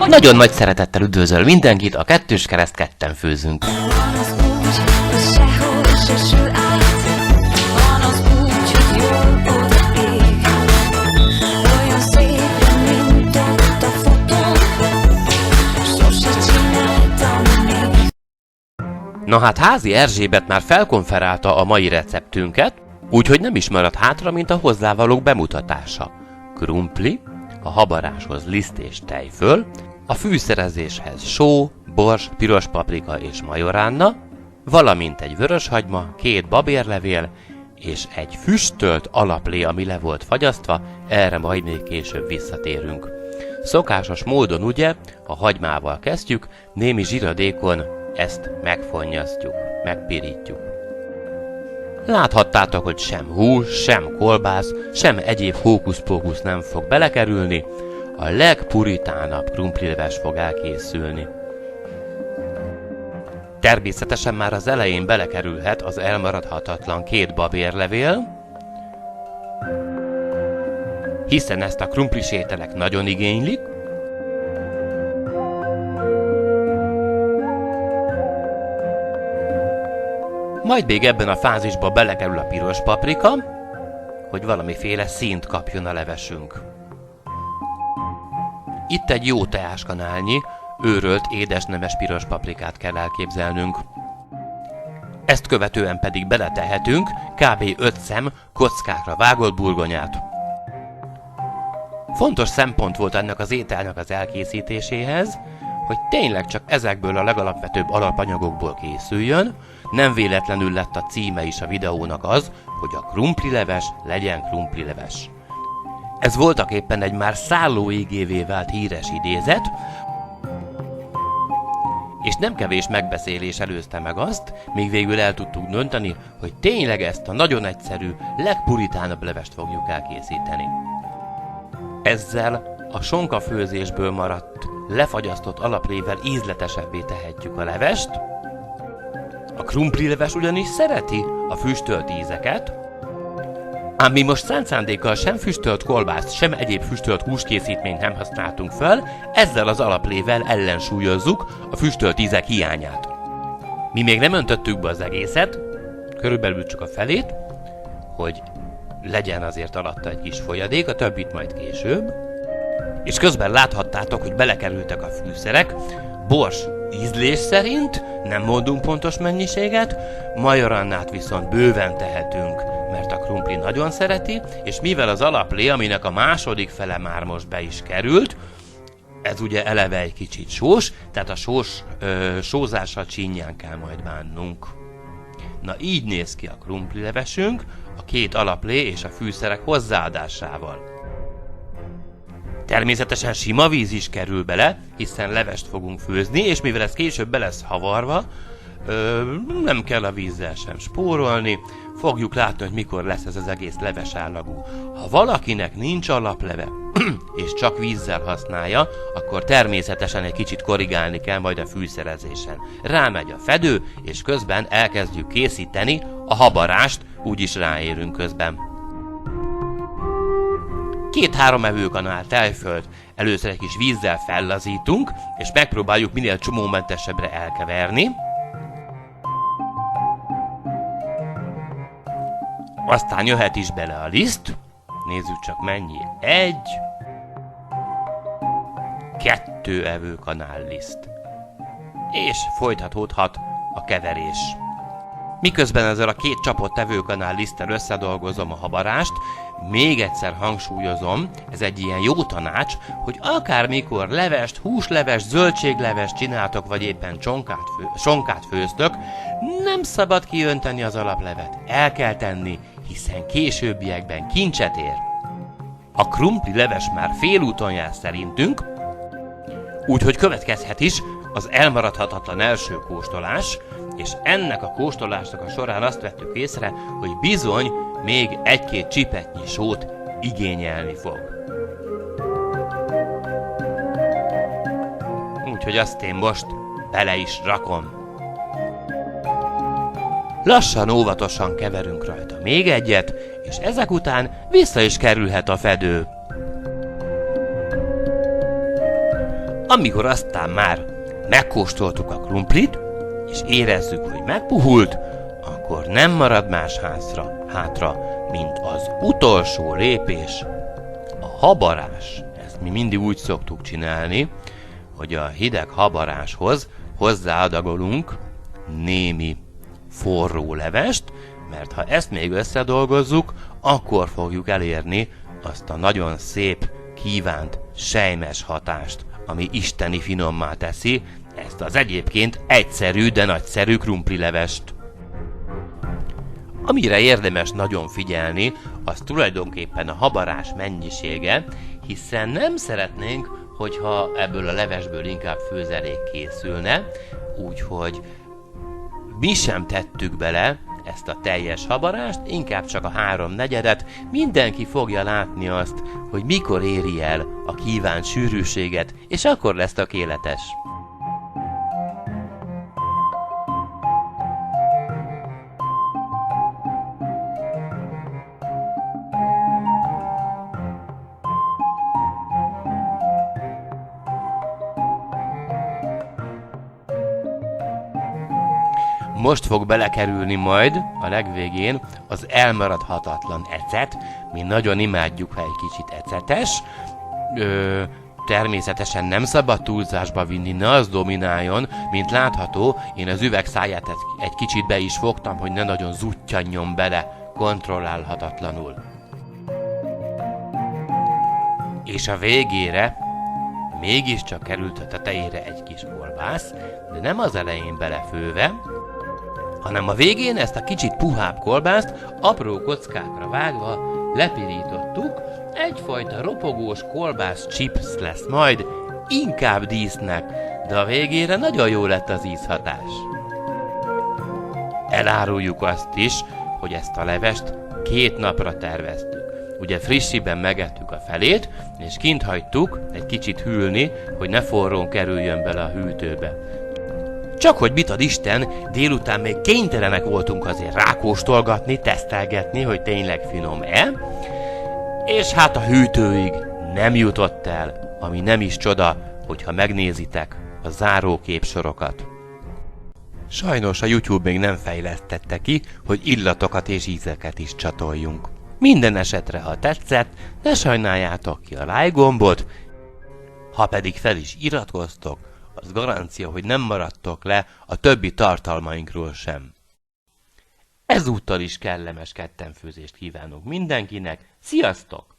Nagyon nagy szeretettel üdvözöl mindenkit, a Kettős Kereszt Ketten Főzünk. Na hát Házi Erzsébet már felkonferálta a mai receptünket, úgyhogy nem is maradt hátra, mint a hozzávalók bemutatása. Krumpli, a habaráshoz liszt és tejföl, a fűszerezéshez só, bors, piros paprika és majoránna, valamint egy vöröshagyma, 2 babérlevél és egy füstölt alaplé, ami le volt fagyasztva, erre majd még később visszatérünk. Szokásos módon ugye, a hagymával kezdjük, némi zsiradékon ezt megfonnyasztjuk, megpirítjuk. Láthattátok, hogy sem hús, sem kolbász, sem egyéb hókusz-pókusz nem fog belekerülni, a legpuritánabb krumplileves fog elkészülni. Természetesen már az elején belekerülhet az elmaradhatatlan 2 babérlevél, hiszen ezt a krumplis ételek nagyon igénylik. Majd még ebben a fázisban belekerül a piros paprika, hogy valamiféle színt kapjon a levesünk. Itt egy jó teáskanálnyi, őrölt édesnemes piros paprikát kell elképzelnünk. Ezt követően pedig beletehetünk kb. 5 szem kockákra vágott burgonyát. Fontos szempont volt ennek az ételnek az elkészítéséhez, hogy tényleg csak ezekből a legalapvetőbb alapanyagokból készüljön, nem véletlenül lett a címe is a videónak az, hogy a krumplileves legyen krumplileves. Ez voltaképpen egy már szállóigévé vált híres idézet, és nem kevés megbeszélés előzte meg azt, míg végül el tudtuk dönteni, hogy tényleg ezt a nagyon egyszerű, legpuritánabb levest fogjuk elkészíteni. Ezzel a sonkafőzésből maradt, lefagyasztott alaplével ízletesebbé tehetjük a levest. A krumplileves ugyanis szereti a füstölt ízeket, ám mi most szánt szándékkal sem füstölt kolbászt, sem egyéb füstölt húskészítményt nem használtunk fel, ezzel az alaplével ellensúlyozzuk a füstölt ízek hiányát. Mi még nem öntöttük be az egészet, körülbelül csak a felét, hogy legyen azért alatta egy kis folyadék, a többit majd később. És közben láthattátok, hogy belekerültek a fűszerek, bors ízlés szerint, nem mondunk pontos mennyiséget, majorannát viszont bőven tehetünk, mert a krumpli nagyon szereti, és mivel az alaplé, aminek a második fele már most be is került, ez ugye eleve egy kicsit sós, tehát a sózással csínyán kell majd bánnunk. Na így néz ki a krumplilevesünk, a 2 alaplé és a fűszerek hozzáadásával. Természetesen sima víz is kerül bele, hiszen levest fogunk főzni, és mivel ez később be lesz havarva, nem kell a vízzel sem spórolni, fogjuk látni, hogy mikor lesz ez az egész leves állagú. Ha valakinek nincs alapleve, és csak vízzel használja, akkor természetesen egy kicsit korrigálni kell majd a fűszerezésen. Rámegy a fedő, és közben elkezdjük készíteni a habarást, úgyis ráérünk közben. 2-3 evőkanál tejfölt először egy kis vízzel fellazítunk, és megpróbáljuk minél csomómentesebbre elkeverni. Aztán jöhet is bele a liszt. Nézzük csak mennyi. 1, 2 evőkanál liszt. És folytatódhat a keverés. Miközben ezzel a 2 csapott evőkanál liszttel összedolgozom a habarást, még egyszer hangsúlyozom, ez egy ilyen jó tanács, hogy akármikor levest, húslevest, zöldséglevest csináltok, vagy éppen sonkát főztök, nem szabad kiönteni az alaplevet. El kell tenni, hiszen későbbiekben kincset ér. A krumpli leves már félúton jár szerintünk, úgyhogy következhet is az elmaradhatatlan első kóstolás, és ennek a kóstolásnak a során azt vettük észre, hogy bizony még 1-2 csipetnyi sót igényelni fog. Úgyhogy azt én most bele is rakom. lassan, óvatosan keverünk rajta még egyet, és ezek után vissza is kerülhet a fedő. Amikor aztán már megkóstoltuk a krumplit, és érezzük, hogy megpuhult, akkor nem marad más hátra, mint az utolsó lépés, a habarás. Ezt mi mindig úgy szoktuk csinálni, hogy a hideg habaráshoz hozzáadagolunk némi forró levest, mert ha ezt még összedolgozzuk, akkor fogjuk elérni azt a nagyon szép, kívánt, selymes hatást, ami isteni finommá teszi ezt az egyébként egyszerű, de nagyszerű krumplilevest. Amire érdemes nagyon figyelni, az tulajdonképpen a habarás mennyisége, hiszen nem szeretnénk, hogyha ebből a levesből inkább főzelék készülne, úgyhogy mi sem tettük bele ezt a teljes habarást, inkább csak a 3/4. Mindenki fogja látni azt, hogy mikor éri el a kívánt sűrűséget, és akkor lesz tökéletes. Most fog belekerülni majd a legvégén az elmaradhatatlan ecet. Mi nagyon imádjuk, ha egy kicsit ecetes. Természetesen nem szabad túlzásba vinni, ne az domináljon. Mint látható, én az üveg száját egy kicsit be is fogtam, hogy ne nagyon zuttyanjon bele kontrollálhatatlanul. És a végére mégiscsak került a tetejére egy kis kolbász, de nem az elején belefőve, hanem a végén ezt a kicsit puhább kolbászt apró kockákra vágva lepirítottuk, egyfajta ropogós kolbász chips lesz majd, inkább dísznek, de a végére nagyon jó lett az ízhatás. Eláruljuk azt is, hogy ezt a levest 2 napra terveztük. Ugye frissiben megettük a felét, és kint hagytuk egy kicsit hűlni, hogy ne forrón kerüljön bele a hűtőbe. Csak hogy mit ad Isten, délután még kénytelenek voltunk azért rákóstolgatni, tesztelgetni, hogy tényleg finom-e, és hát a hűtőig nem jutott el, ami nem is csoda, hogyha megnézitek a záróképsorokat. Sajnos a YouTube még nem fejlesztette ki, hogy illatokat és ízeket is csatoljunk. Minden esetre, ha tetszett, ne sajnáljátok ki a like gombot, ha pedig fel is iratkoztok, az garancia, hogy nem maradtok le a többi tartalmainkról sem. Ezúttal is kellemes kettenfőzést kívánok mindenkinek. Sziasztok!